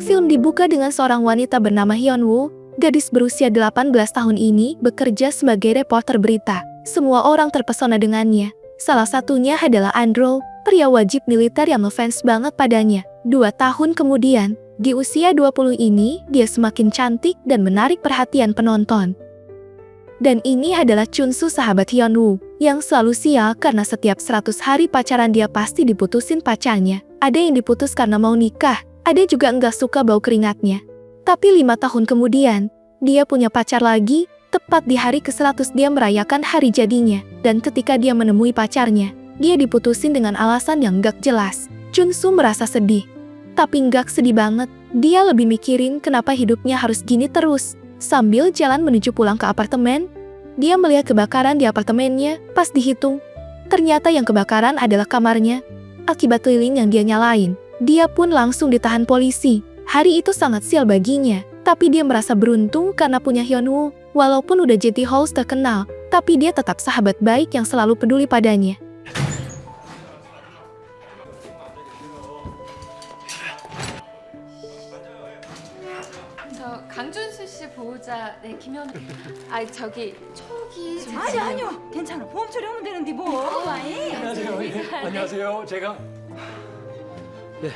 Film dibuka dengan seorang wanita bernama Hyunwoo. Gadis berusia 18 tahun ini bekerja sebagai reporter berita. Semua orang terpesona dengannya. Salah satunya adalah Andrew, pria wajib militer yang ngefans banget padanya. 2 tahun kemudian, di usia 20 ini, dia semakin cantik dan menarik perhatian penonton. Dan ini adalah Chunsu, sahabat Hyunwoo, yang selalu sial karena setiap 100 hari pacaran dia pasti diputusin pacarnya. Ada yang diputus karena mau nikah, ada juga enggak suka bau keringatnya. Tapi 5 tahun kemudian, dia punya pacar lagi. Tepat di hari ke-100 dia merayakan hari jadinya. Dan ketika dia menemui pacarnya, dia diputusin dengan alasan yang gak jelas. Chunsu merasa sedih. Tapi gak sedih banget. Dia lebih mikirin kenapa hidupnya harus gini terus. Sambil jalan menuju pulang ke apartemen, dia melihat kebakaran di apartemennya. Pas dihitung, ternyata yang kebakaran adalah kamarnya. Akibat lilin yang dia nyalain, dia pun langsung ditahan polisi. Hari itu sangat sial baginya, tapi dia merasa beruntung karena punya Hyunwoo. Walaupun udah jadi host terkenal, tapi dia tetap sahabat baik yang selalu peduli padanya. 저 강준수 씨 보호자 김현우. 저기 아니요. 괜찮아. 보험 처리하면 되는데 뭐. 안녕하세요. 예, 안녕하세요. 제가 네.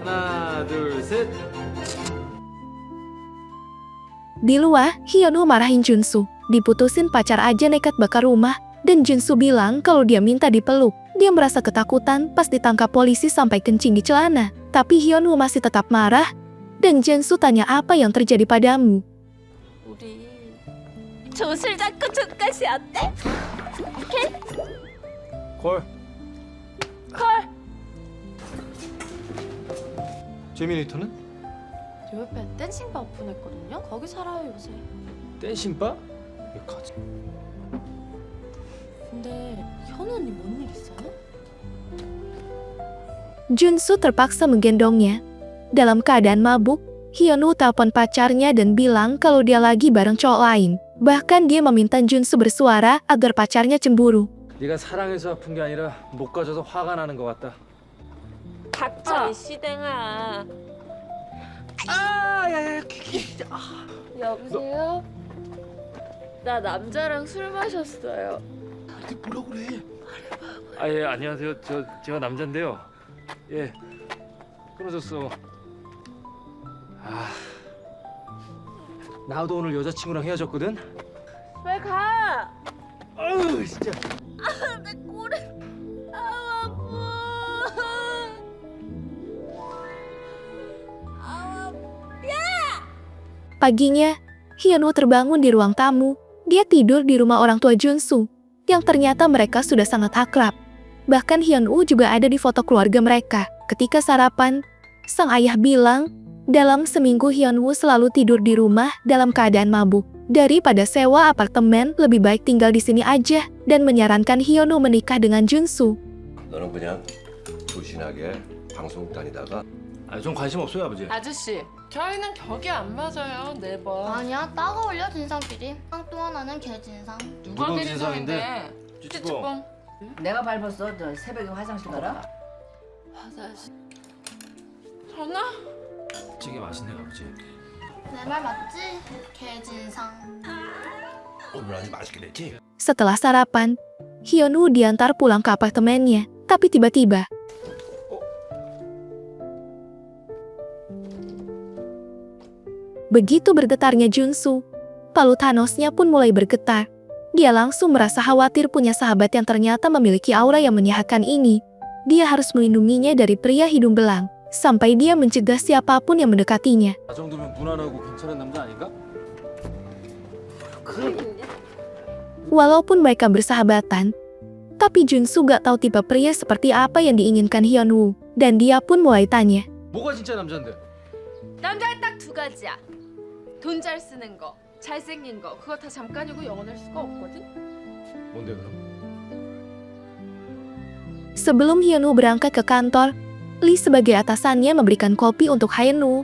하나, 둘, 셋. Di luar, Hyunwoo marahin Junsu. Diputusin pacar aja nekat bakar rumah. Dan Junsu bilang kalau dia minta dipeluk. Dia merasa ketakutan pas ditangkap polisi sampai kencing di celana. Tapi Hyunwoo masih tetap marah. Dan Junsu tanya apa yang terjadi padamu. 우리 조술 잡고 족까지 어때? 오케이? 콜. 콜. 제미네이터는? 저 옆에 댄싱바 오픈했거든요. 거기 살아요 요새. 댄싱바? 가자. 근데 현우 언니 뭔 일 있어요? Junsu terpaksa menggendongnya. Dalam keadaan mabuk, Hyunwoo telepon pacarnya dan bilang kalau dia lagi bareng cowok lain. Bahkan dia meminta Junsu bersuara agar pacarnya cemburu. 네가 사랑해서 아픈 게 아니라 못 가져서 화가 나는 것 같다. 닥쳐 이 시댕아. 야야야. 여보세요? 나 남자랑 술 마셨어요. 뭐라고 그래? 예, 안녕하세요. 제가 남잔데요. 예. 끊어졌어. 나도 오늘 여자친구랑 헤어졌거든. 왜 가? 아우 진짜. 내 꼬리. 아우 아파. Paginya, Hyunwoo terbangun di ruang tamu. Dia tidur di rumah orang tua Junsu, yang ternyata mereka sudah sangat akrab. Bahkan Hyunwoo juga ada di foto keluarga mereka. Ketika sarapan, sang ayah bilang, dalam seminggu Hyunwoo selalu tidur di rumah dalam keadaan mabuk. Daripada sewa apartemen, lebih baik tinggal di sini aja, dan menyarankan Hyunwoo menikah dengan Junsu. 너는 그냥 조신하게 방송 다니다가 좀 관심 없어요, 아버지. 아저씨, 저희는 격이 안 맞아요. 네번. 아니야, 따가 올려 진상끼리. 또 하나는 개진상. 누가 누가 개진상인데? 개진상인데? 찌찌뽕. 내가 밟았어. 너 새벽에 화장실 가라. 화장실. 전화? 찌개 맛있네, 아버지. 내 말 맞지? 개진상. 오늘까지 맛있게 됐지? Setelah sarapan, Hyunwoo diantar pulang ke apartemennya. Tapi tiba-tiba, begitu bergetarnya Junsu, palu Thanosnya pun mulai bergetar. Dia langsung merasa khawatir punya sahabat yang ternyata memiliki aura yang menyehatkan ini. Dia harus melindunginya dari pria hidung belang, sampai dia mencegah siapapun yang mendekatinya. 나 정도면 무난하고 괜찮은 남자 아닌가? Walaupun mereka bersahabatan, tapi Junsu gak tahu tipe pria seperti apa yang diinginkan Hyunwoo, dan dia pun mulai tanya. 뭐가 진짜 남잔데? 남자는 딱 두 가지야. 돈 잘 쓰는 거, 잘생긴 거. 그거 다 잠깐이고 영원할 수가 없거든. 뭔데 그럼? Sebelum Hyunwoo berangkat ke kantor, Lee sebagai atasannya memberikan kopi untuk Hyunwoo,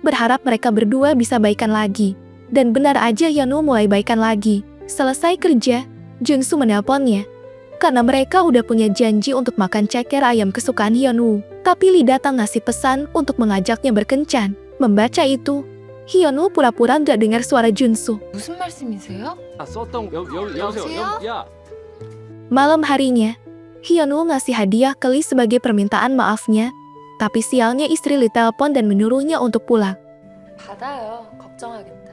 berharap mereka berdua bisa baikan lagi. Dan benar aja Hyunwoo mulai baikan lagi. Selesai kerja, Junsu menelponnya. karena mereka udah punya janji untuk makan ceker ayam kesukaan Hyunwoo. Tapi Lee datang ngasih pesan untuk mengajaknya berkencan. Membaca itu, Hyunwoo pura-pura gak dengar suara Junsu. 무슨 말씀이세요? 아, 썼던 여보세요. 여보세요? 야. Malam harinya, Hyunwoo ngasih hadiah ke Lee sebagai permintaan maafnya. Tapi sialnya istri Lee telepon dan menyuruhnya untuk pulang. 받아요. 걱정하겠다.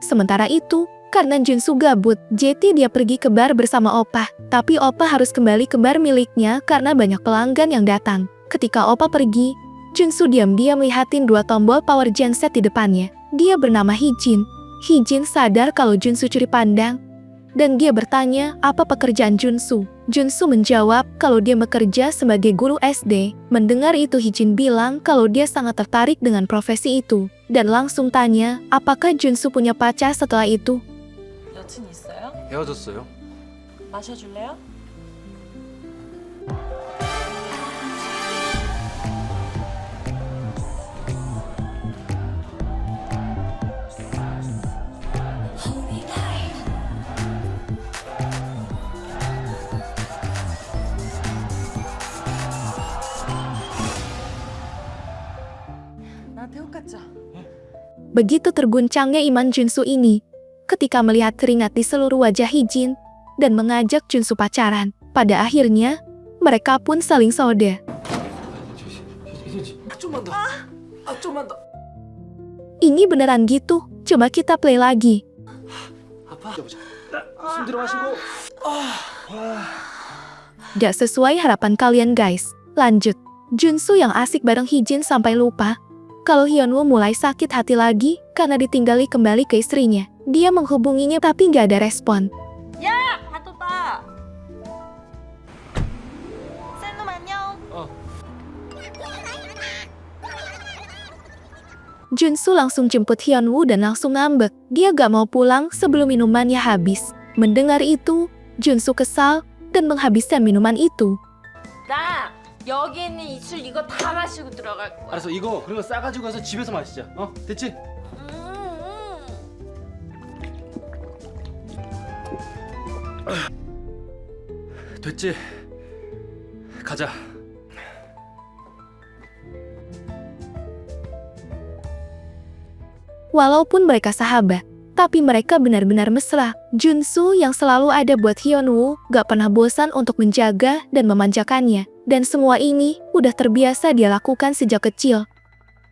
Sementara itu, karena Junsu gabut, jadi dia pergi ke bar bersama Oppa. Tapi Oppa harus kembali ke bar miliknya karena banyak pelanggan yang datang. Ketika Oppa pergi, Junsu diam-diam lihatin 2 tombol power genset di depannya. Dia bernama Hijin. Hijin sadar kalau Junsu curi pandang, dan dia bertanya apa pekerjaan Junsu. Junsu menjawab kalau dia bekerja sebagai guru SD. Mendengar itu Hijin bilang kalau dia sangat tertarik dengan profesi itu, dan langsung tanya apakah Junsu punya pacar setelah itu. 여친 있어요? 헤어졌어요. 마셔줄래요? 나한테 혹갔죠? Begitu terguncangnya iman Junsu ini, ketika melihat keringat di seluruh wajah Hijin, dan mengajak Junsu pacaran. Pada akhirnya, mereka pun saling soda. 좀만 더. Ini beneran gitu, coba kita play lagi. 아파. 숨 들어 마시고. Gak sesuai harapan kalian guys. Lanjut, Junsu yang asik bareng Hijin sampai lupa kalau Hyunwoo mulai sakit hati lagi karena ditinggali kembali ke istrinya. Dia menghubunginya tapi gak ada respon. 야! 다쳤다! 센놈 안녕! Junsu langsung jemput Hyunwoo dan langsung ngambek. Dia gak mau pulang sebelum minumannya habis. Mendengar itu, Junsu kesal dan menghabiskan minuman itu. 나 여기 있는 이 술 이거 다 마시고 들어갈 거야. 알았어. 이거 그런 거 싸가지고 가서 집에서 마시자. 됐지? 됐지? 가자. Walaupun mereka sahabat, tapi mereka benar-benar mesra. Junsu yang selalu ada buat Hyunwoo gak pernah bosan untuk menjaga dan memanjakannya. Dan semua ini udah terbiasa dia lakukan sejak kecil.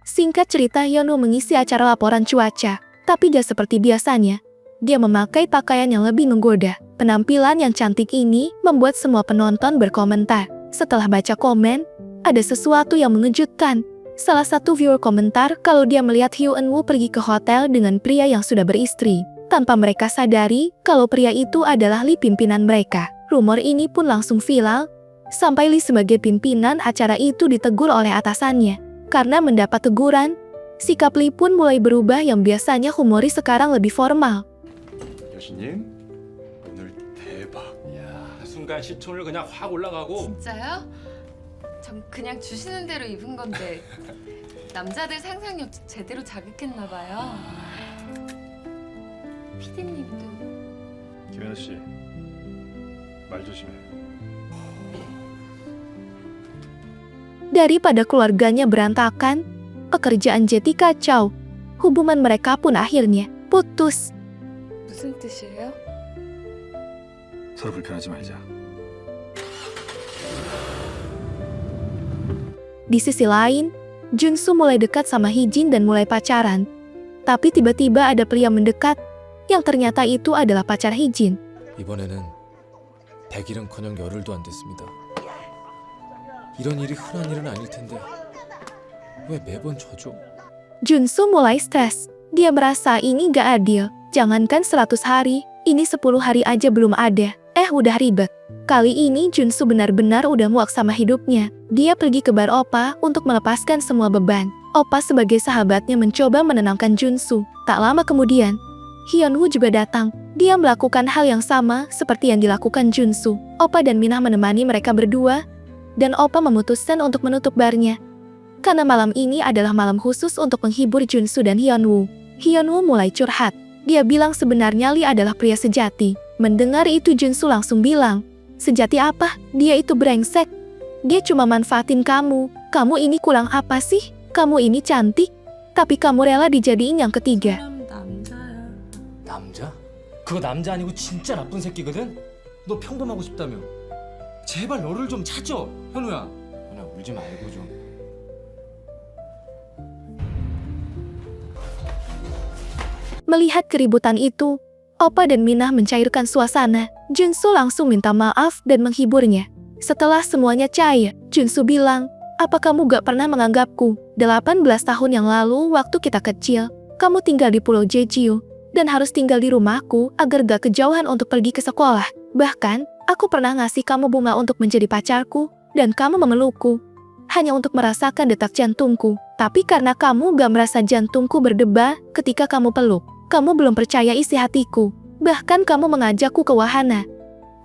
Singkat cerita, Hyunwoo mengisi acara laporan cuaca, tapi gak seperti biasanya. Dia memakai pakaian yang lebih menggoda. Penampilan yang cantik ini membuat semua penonton berkomentar. Setelah baca komen, ada sesuatu yang mengejutkan. Salah satu viewer komentar kalau dia melihat Hyunwoo pergi ke hotel dengan pria yang sudah beristri, tanpa mereka sadari kalau pria itu adalah Lee pimpinan mereka. Rumor ini pun langsung viral, sampai Lee sebagai pimpinan acara itu ditegur oleh atasannya. Karena mendapat teguran, sikap Lee pun mulai berubah yang biasanya humoris sekarang lebih formal. 여신님 오늘 대박. 야, 순간 시청률 그냥 확 올라가고. 진짜요? 전 그냥 주시는 대로 입은 건데 남자들 상상력 제대로 자극했나 봐요. 피디님도 김현우 씨, 말 조심해. Daripada keluarganya berantakan, pekerjaan Jetty kacau. Hubungan mereka pun akhirnya putus. 무슨 뜻이에요? 서로 불편하지 말자. Di sisi lain, Junsu mulai dekat sama Hijin dan mulai pacaran. Tapi tiba-tiba ada pria mendekat, yang ternyata itu adalah pacar Hijin. 이번에는 100일은커녕 열흘도 안 됐습니다. 이런 일이 흔한 일은 아닐 텐데 왜 매번 저죠? Junsu mulai stres. Dia merasa ini gak adil. Jangankan 100 hari, ini 10 hari aja belum ada. Udah ribet. Kali ini Junsu benar-benar udah muak sama hidupnya. Dia pergi ke bar Oppa untuk melepaskan semua beban. Oppa sebagai sahabatnya mencoba menenangkan Junsu. Tak lama kemudian, Hyunwoo juga datang. Dia melakukan hal yang sama seperti yang dilakukan Junsu. Oppa dan Minah menemani mereka berdua, dan Oppa memutuskan untuk menutup barnya. Karena malam ini adalah malam khusus untuk menghibur Junsu dan Hyunwoo. Hyunwoo mulai curhat. Dia bilang sebenarnya Lee adalah pria sejati. Mendengar itu Junsu langsung bilang, sejati apa? Dia itu brengsek. Dia cuma manfaatin kamu. Kamu ini kurang apa sih? Kamu ini cantik, tapi kamu rela dijadiin yang ketiga. 남자? 그거 남자 아니고 진짜 나쁜 새끼거든? 너 평범하고 싶다며. 제발 너를 좀 찾아, 현우야. 현우야, 울지 말고 좀. Melihat keributan itu, Oppa dan Minah mencairkan suasana. Junsu langsung minta maaf dan menghiburnya. Setelah semuanya cair, Junsu bilang, apa kamu gak pernah menganggapku? 18 tahun yang lalu waktu kita kecil, kamu tinggal di Pulau Jeju, dan harus tinggal di rumahku agar gak kejauhan untuk pergi ke sekolah. Bahkan, aku pernah ngasih kamu bunga untuk menjadi pacarku, dan kamu memelukku. Hanya untuk merasakan detak jantungku. Tapi karena kamu gak merasa jantungku berdebar ketika kamu peluk, kamu belum percaya isi hatiku. Bahkan kamu mengajakku ke wahana.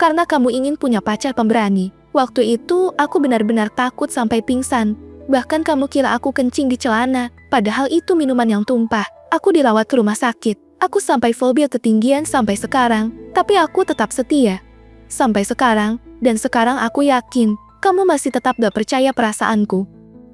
Karena kamu ingin punya pacar pemberani. Waktu itu, aku benar-benar takut sampai pingsan. Bahkan kamu kira aku kencing di celana, padahal itu minuman yang tumpah. Aku dirawat ke rumah sakit. Aku sampai fobia ketinggian sampai sekarang, tapi aku tetap setia. Sampai sekarang, dan sekarang aku yakin, kamu masih tetap gak percaya perasaanku.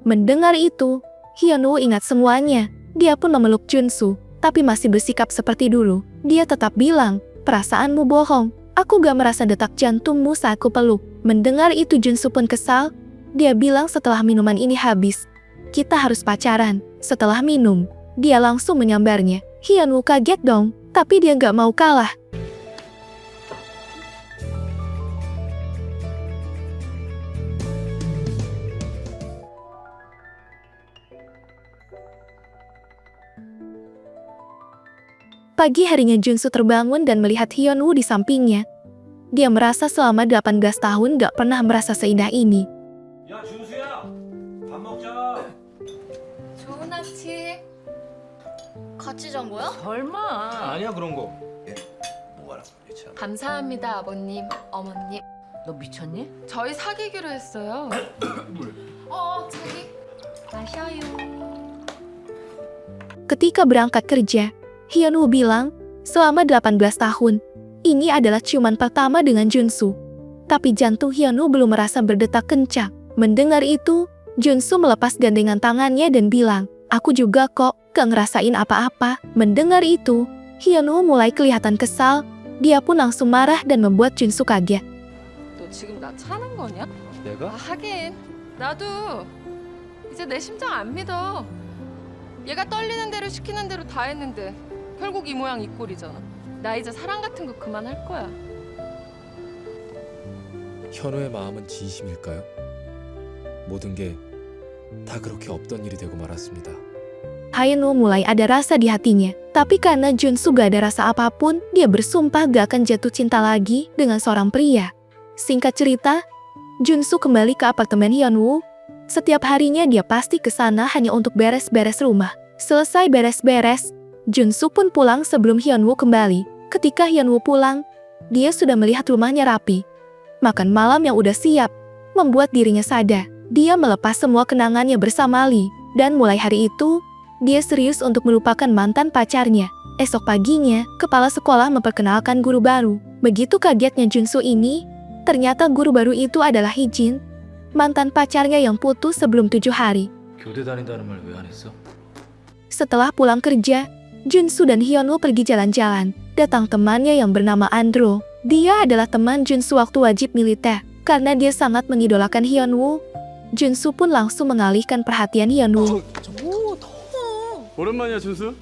Mendengar itu, Hyunwoo ingat semuanya. Dia pun memeluk Junsu, tapi masih bersikap seperti dulu. Dia tetap bilang, perasaanmu bohong. Aku gak merasa detak jantungmu saat ku peluk. Mendengar itu Junsu pun kesal. Dia bilang setelah minuman ini habis, kita harus pacaran. Setelah minum, dia langsung menyambarnya. Hyunwoo kaget dong, tapi dia gak mau kalah. Pagi harinya Junsu terbangun dan melihat Hyunwoo di sampingnya. Dia merasa selama 18 tahun gak pernah merasa seindah ini. 야 준수야, 밥 먹자. 좋은 아침. 같이 잔 거야? 설마. 아니야 그런 거. 감사합니다, 아버님, 어머님. 너 미쳤니? 저희 사귀기로 했어요. 자기. 마셔요. Ketika berangkat kerja, Hyunwoo bilang, selama 18 tahun, ini adalah ciuman pertama dengan Junsu. Tapi jantung Hyunwoo belum merasa berdetak kencang. Mendengar itu, Junsu melepas gandengan tangannya dan bilang, aku juga kok, gak ngerasain apa-apa. Mendengar itu, Hyunwoo mulai kelihatan kesal. Dia pun langsung marah dan membuat Junsu kaget. 너 지금 나 차는 거냐? 내가? 하긴 나도 이제 내 심장 안 믿어. 얘가 떨리는 대로 시키는 대로 다 했는데 결국 이 모양 이 꼴이잖아. 나 이제 사랑 같은 거 그만할 거야. 현우의 마음은 진심일까요? 모든 게 다 그렇게 없던 일이 되고 말았습니다. Hyunwoo mulai ada rasa di hatinya. Tapi karena Junsu gak ada rasa apapun, dia bersumpah gak akan jatuh cinta lagi dengan seorang pria. Singkat cerita, Junsu kembali ke apartemen Hyunwoo. Setiap harinya dia pasti ke sana hanya untuk beres-beres rumah. Selesai beres-beres, Junsu pun pulang sebelum Hyunwoo kembali. Ketika Hyunwoo pulang, dia sudah melihat rumahnya rapi. Makan malam yang udah siap membuat dirinya sadar. Dia melepas semua kenangannya bersama Lee, dan mulai hari itu, dia serius untuk melupakan mantan pacarnya. Esok paginya, kepala sekolah memperkenalkan guru baru. Begitu kagetnya Junsu ini, ternyata guru baru itu adalah Hijin, mantan pacarnya yang putus sebelum 7 hari. 교대 다닌다는 말 왜 안 했어? Setelah pulang kerja, Junsu dan Hyunwoo pergi jalan-jalan. Datang temannya yang bernama Andro. Dia adalah teman Junsu waktu wajib militer. Karena dia sangat mengidolakan Hyunwoo, Junsu pun langsung mengalihkan perhatian Hyunwoo. 오랜만이야 준수.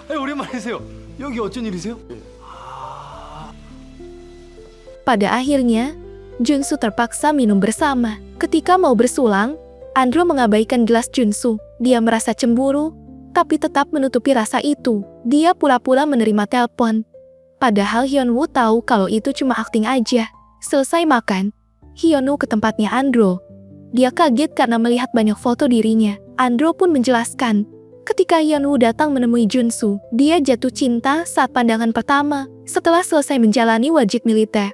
아니 오랜만이세요. 여기 어쩐 일이세요? Pada akhirnya, Junsu terpaksa minum bersama. Ketika mau bersulang, Andro mengabaikan gelas Junsu. Dia merasa cemburu, tapi tetap menutupi rasa itu. Dia pura-pura menerima telepon. Padahal Hyunwoo tahu kalau itu cuma akting aja. Selesai makan, Hyunwoo ke tempatnya Andro. Dia kaget karena melihat banyak foto dirinya. Andro pun menjelaskan, ketika Hyunwoo datang menemui Junsu, dia jatuh cinta saat pandangan pertama. Setelah selesai menjalani wajib militer,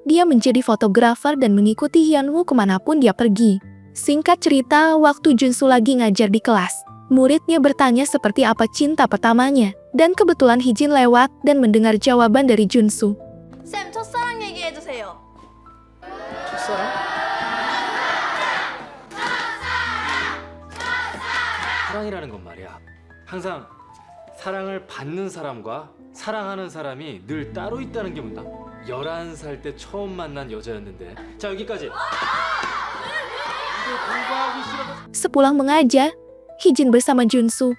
dia menjadi fotografer dan mengikuti Hyunwoo kemanapun dia pergi. Singkat cerita, waktu Junsu lagi ngajar di kelas, Muridnya bertanya seperti apa cinta pertamanya, dan kebetulan Hijin lewat dan mendengar jawaban dari Junsu. 쌤, 첫사랑 얘기해주세요. 첫사랑? 사랑이라는 건 말이야. 항상 사랑을 받는 사람과 사랑하는 사람이 늘 따로 있다는 게 문다. 11살 때 처음 만난 여자였는데. 자, 여기까지. Sepulang mengajar, Hijin bersama Junsu.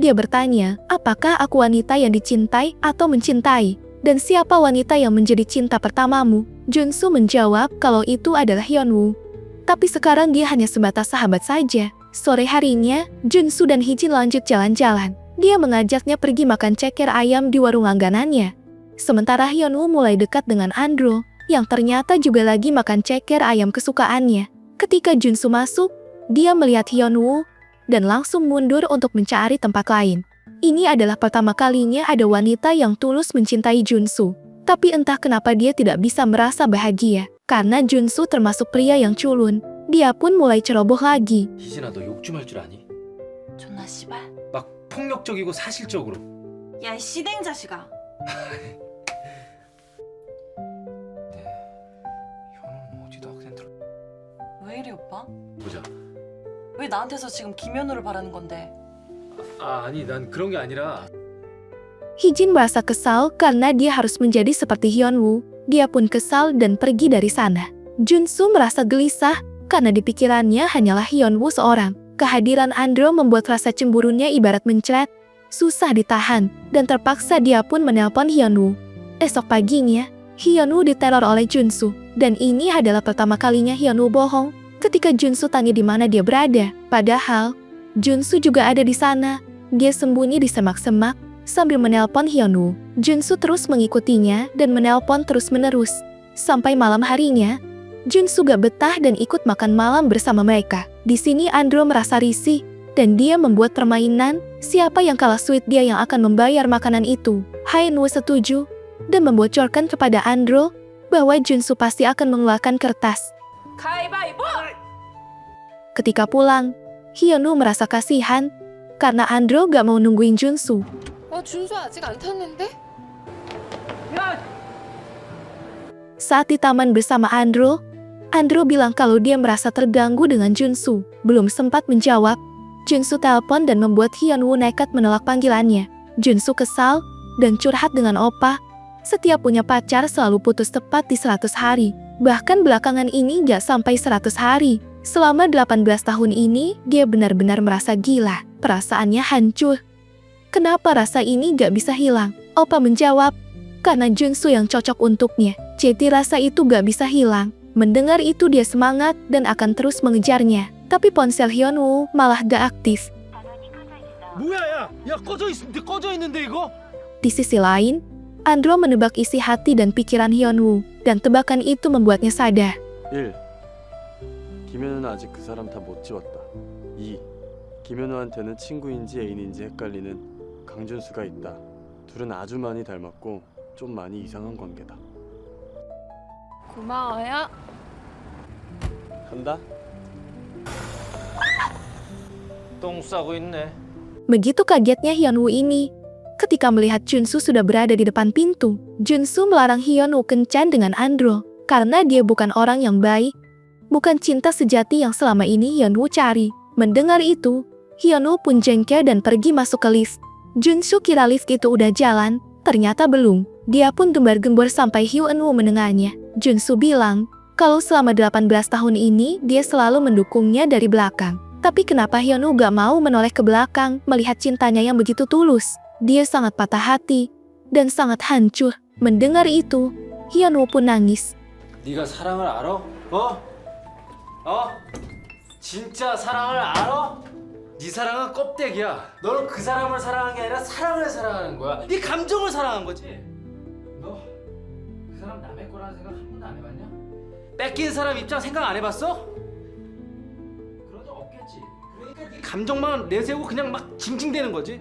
Dia bertanya, apakah aku wanita yang dicintai atau mencintai? Dan siapa wanita yang menjadi cinta pertamamu? Junsu menjawab kalau itu adalah Hyunwoo. Tapi sekarang dia hanya sebatas sahabat saja. Sore harinya, Junsu dan Hijin lanjut jalan-jalan. Dia mengajaknya pergi makan ceker ayam di warung langganannya. Sementara Hyunwoo mulai dekat dengan Andro, yang ternyata juga lagi makan ceker ayam kesukaannya. Ketika Junsu masuk, dia melihat Hyunwoo dan langsung mundur untuk mencari tempat lain. Ini adalah pertama kalinya ada wanita yang tulus mencintai Junsu. Tapi entah kenapa dia tidak bisa merasa bahagia. Karena Junsu termasuk pria yang culun. Dia pun mulai ceroboh lagi. 희진아, 너 욕 좀 할 줄 아니? 존나 씨발. 막 폭력적이고 사실적으로. 야, 이 씨댕 자식아. 현우는 어디다 학생 들어? 왜 이래 오빠? 보자. 왜 나한테서 지금 김현우를 바라는 건데? 아니, 난 그런 게 아니라. Hijin merasa kesal karena dia harus menjadi seperti Hyunwoo. Dia pun kesal dan pergi dari sana. Junsu merasa gelisah karena di pikirannya hanyalah Hyunwoo seorang. Kehadiran Andro membuat rasa cemburunya ibarat mencret. Susah ditahan, dan terpaksa dia pun menelpon Hyunwoo. Esok paginya, Hyunwoo diteror oleh Junsu. Dan ini adalah pertama kalinya Hyunwoo bohong ketika Junsu tanya di mana dia berada. Padahal, Junsu juga ada di sana. Dia sembunyi di semak-semak sambil menelpon Hyunwoo. Junsu terus mengikutinya dan menelpon terus-menerus. Sampai malam harinya, Junsu gak betah dan ikut makan malam bersama mereka. Di sini Andro merasa risih, dan dia membuat permainan, siapa yang kalah sweet dia yang akan membayar makanan itu. Hyunwoo setuju, dan membocorkan kepada Andro, bahwa Junsu pasti akan mengeluarkan kertas. 가위바위보! Ketika pulang, Hyunwoo merasa kasihan, karena Andro gak mau nungguin Junsu. 준수 아직 안 탔는데? Saat di taman bersama Andro bilang kalau dia merasa terganggu dengan Junsu. Belum sempat menjawab, Junsu telepon dan membuat Hyunwoo nekat menolak panggilannya. Junsu kesal dan curhat dengan Oppa. Setiap punya pacar selalu putus tepat di 100 hari. Bahkan belakangan ini gak sampai 100 hari. Selama 18 tahun ini, dia benar-benar merasa gila. Perasaannya hancur. Kenapa rasa ini gak bisa hilang? Oppa menjawab, karena Junsu yang cocok untuknya. Jadi rasa itu gak bisa hilang. Mendengar itu dia semangat dan akan terus mengejarnya. Tapi ponsel Hyunwoo malah gak aktif. 뭐야, 야, 꺼져 있는데 이거? Di sisi lain, Andro menebak isi hati dan pikiran Hyunwoo. Dan tebakan itu membuatnya sadar. 1. 김현우는 아직 그 사람 다 못 지웠다. 2. 김현우한테는 친구인지 애인인지 헷갈리는 강준수가 있다. 둘은 아주 많이 닮았고 좀 많이 이상한 관계다. 고마워요. 간다. 똥 싸고 있네. Begitu kagetnya Hyunwoo ini. Ketika melihat Junsu sudah berada di depan pintu, Junsu melarang Hyunwoo kencan dengan Andro. Karena dia bukan orang yang baik. Bukan cinta sejati yang selama ini Hyunwoo cari. Mendengar itu, Hyunwoo pun jengkel dan pergi masuk ke lift. Junsu kira lift itu udah jalan, ternyata belum. Dia pun gembar-gembor sampai Hyunwoo mendengarnya. Junsu bilang, kalau selama 18 tahun ini dia selalu mendukungnya dari belakang. Tapi kenapa Hyunwoo gak mau menoleh ke belakang melihat cintanya yang begitu tulus? Dia sangat patah hati dan sangat hancur. Mendengar itu, Hyunwoo pun nangis. 네가 사랑을 알아? 진짜 사랑을 알아? 네 사랑은 껍데기야. 너는 그 사람을 사랑한 게 아니라 사랑을 사랑하는 거야. 네 감정을 사랑한 거지. 너 그 사람 남의 거라는 생각 한 번도 안 해봤냐? 뺏긴 사람 입장 생각 안 해봤어? 그런 적 없겠지. 그러니까 네 감정만 내세우고 그냥 막 징징대는 거지.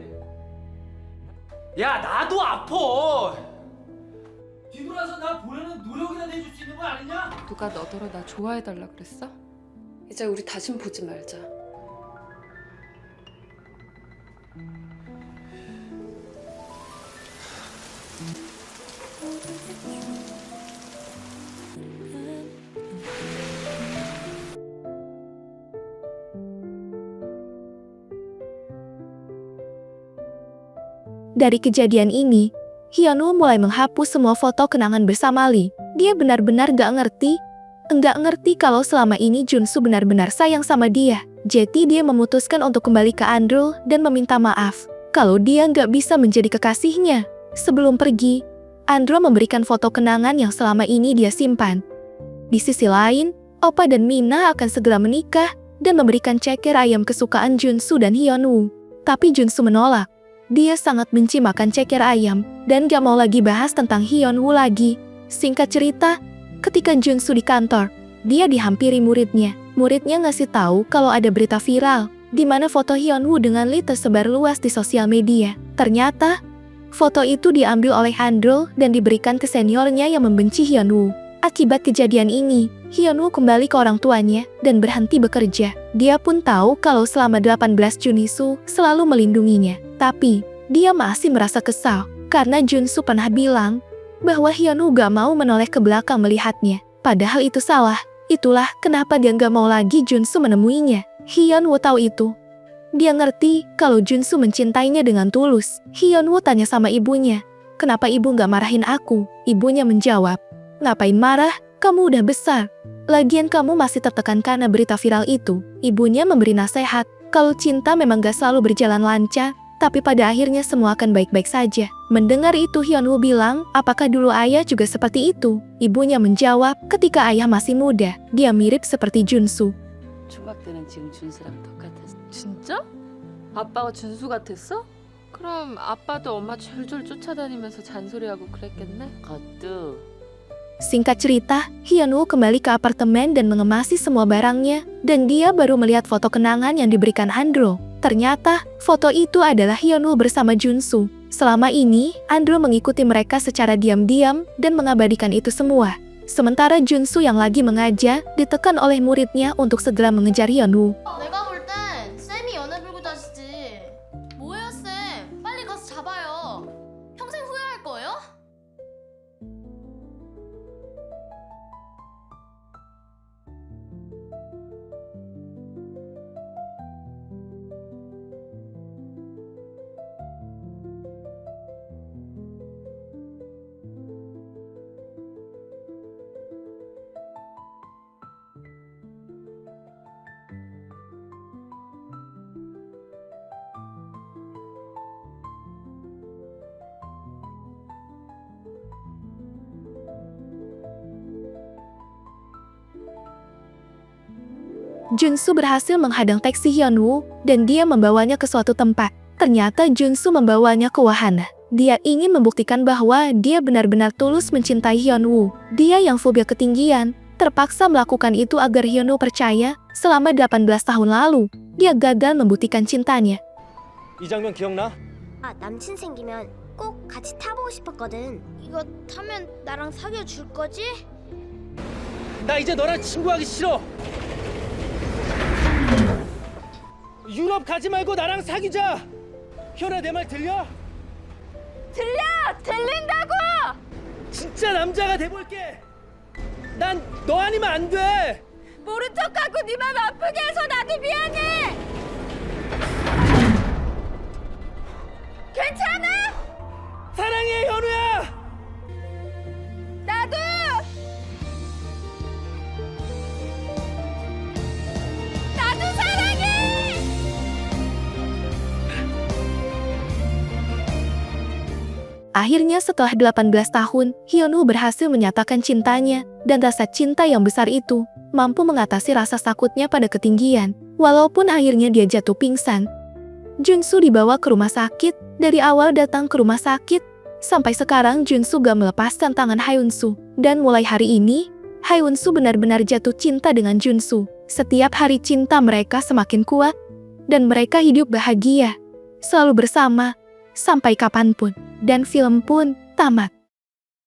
야, 나도 아파. 뒤돌아서 나 보려는 노력이라도 해줄 수 있는 거 아니냐? 누가 너더러 나 좋아해달라 그랬어? 이제 우리 다신 보지 말자. Dari kejadian ini, Hyunwoo mulai menghapus semua foto kenangan bersama Lee. Dia benar-benar nggak ngerti kalau selama ini Junsu benar-benar sayang sama dia. Jadi dia memutuskan untuk kembali ke Andrew dan meminta maaf kalau dia nggak bisa menjadi kekasihnya. Sebelum pergi, Andrew memberikan foto kenangan yang selama ini dia simpan. Di sisi lain, Oppa dan Mina akan segera menikah dan memberikan ceker ayam kesukaan Junsu dan Hyunwoo. Tapi Junsu menolak. Dia sangat benci makan ceker ayam dan gak mau lagi bahas tentang Hyunwoo lagi. Singkat cerita, ketika Junsu di kantor, dia dihampiri muridnya. Muridnya ngasih tahu kalau ada berita viral di mana foto Hyunwoo dengan Lee tersebar luas di sosial media. Ternyata, foto itu diambil oleh Andrew dan diberikan ke seniornya yang membenci Hyunwoo. Akibat kejadian ini, Hyunwoo kembali ke orang tuanya dan berhenti bekerja. Dia pun tahu kalau selama 18 Junsu selalu melindunginya. Tapi, dia masih merasa kesal karena Junsu pernah bilang bahwa Hyunwoo gak mau menoleh ke belakang melihatnya. Padahal itu salah. Itulah kenapa dia gak mau lagi Junsu menemuinya. Hyunwoo tahu itu. Dia ngerti kalau Junsu mencintainya dengan tulus. Hyunwoo tanya sama ibunya, "Kenapa ibu gak marahin aku?" Ibunya menjawab, "Ngapain marah? Kamu udah besar. Lagian kamu masih tertekan karena berita viral itu." Ibunya memberi nasihat kalau cinta memang gak selalu berjalan lancar, tapi pada akhirnya semua akan baik-baik saja. Mendengar itu Hyunwoo bilang, "Apakah dulu ayah juga seperti itu?" Ibunya menjawab, "Ketika ayah masih muda, dia mirip seperti Junsu." 중학 때는 지금 준수랑 똑같았어. 진짜? 아빠가 준수 같았어? 그럼 아빠도 엄마 줄줄 쫓아다니면서 잔소리하고 그랬겠네? 그것도 Singkat cerita, Hyunwoo kembali ke apartemen dan mengemasi semua barangnya, dan dia baru melihat foto kenangan yang diberikan Andrew. Ternyata, foto itu adalah Hyunwoo bersama Junsu. Selama ini, Andrew mengikuti mereka secara diam-diam dan mengabadikan itu semua. Sementara Junsu yang lagi mengajar ditekan oleh muridnya untuk segera mengejar Hyunwoo. 내가 볼 땐 쌤이 연애 불고 다시지. 뭐예요, 쌤? 빨리 가서 잡아요. 평생 후회할 거예요? Junsu berhasil menghadang taksi Hyunwoo dan dia membawanya ke suatu tempat. Ternyata Junsu membawanya ke wahana. Dia ingin membuktikan bahwa dia benar-benar tulus mencintai Hyunwoo. Dia yang fobia ketinggian, terpaksa melakukan itu agar Hyunwoo percaya selama 18 tahun lalu. Dia gagal membuktikan cintanya. 이 장면 기억나? 아, 남친 생기면 꼭 같이 타보고 싶었거든. 이거 타면 나랑 사귀어 줄 거지? 나 이제 너랑 친구하기 싫어. 유럽 가지 말고 나랑 사귀자. 현아 내 말 들려? 들린다고! 진짜 남자가 돼볼게. 난 너 아니면 안 돼. 모른 척하고 네 맘 아프게 해서 나도 미안해! 괜찮아? 사랑해 현우야. 나도! 나도 사랑해! Akhirnya setelah 18 tahun, Hyunwoo berhasil menyatakan cintanya, dan rasa cinta yang besar itu mampu mengatasi rasa takutnya pada ketinggian. Walaupun akhirnya dia jatuh pingsan, Junsu dibawa ke rumah sakit. Dari awal datang ke rumah sakit, sampai sekarang Junsu gak melepaskan tangan Hyunwoo. Dan mulai hari ini, Hyunwoo benar-benar jatuh cinta dengan Junsu. Setiap hari cinta mereka semakin kuat, dan mereka hidup bahagia, selalu bersama, sampai kapanpun. Dan film pun tamat.